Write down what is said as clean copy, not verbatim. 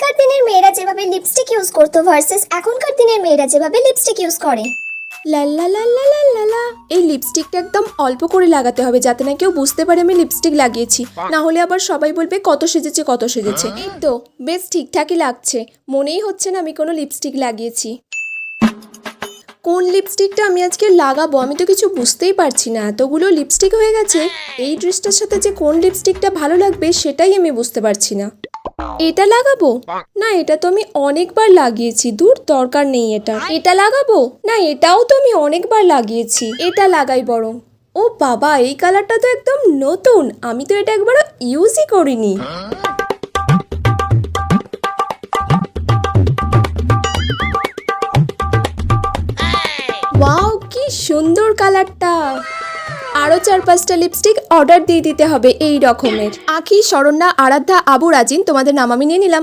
আগেকার দিনের মেয়েরা যেভাবে লিপস্টিক ইউজ করতো ভার্সেস এখনকার দিনের মেয়েরা যেভাবে লিপস্টিক ইউজ করে। লাল্লা লাল্লা লাল্লা লা। এই লিপস্টিকটা একদম অল্প করে লাগাতে হবে যাতে না কেউ বুঝতে পারে আমি লিপস্টিক লাগিয়েছি, না হলে আবার সবাই বলবে কত সেজেছে কত সেজেছে। এই তো বেশ ঠিকঠাকই লাগছে, মনেই হচ্ছে না আমি কোনো লিপস্টিক লাগিয়েছি। কোন লিপস্টিকটা আমি আজকে লাগাবো আমি তো কিছু বুঝতেই পারছি না, এতগুলো লিপস্টিক হয়ে গেছে। এই ড্রেসটার সাথে যে কোন লিপস্টিকটা ভালো লাগবে সেটাই আমি বুঝতে পারছি না। এটা লাগাবো না, এটা তো আমি অনেকবার লাগিয়েছি, দূর দরকার নেই। এটা লাগাবো না, এটাও তো আমি অনেকবার লাগিয়েছি। এটা লাগাই বরং। ও বাবা, এই কালারটা তো একদম নতুন, আমি তো এটা একবারও ইউজই করিনি। ওয়াও, কি সুন্দর কালারটা। আরো 4-5টা লিপস্টিক অর্ডার দিয়ে দিতে হবে এই রকমের। আখি, শরণ্যা, আরাধ্যা, আবু, রাজিন, তোমাদের নাম আমি নিয়ে নিলাম।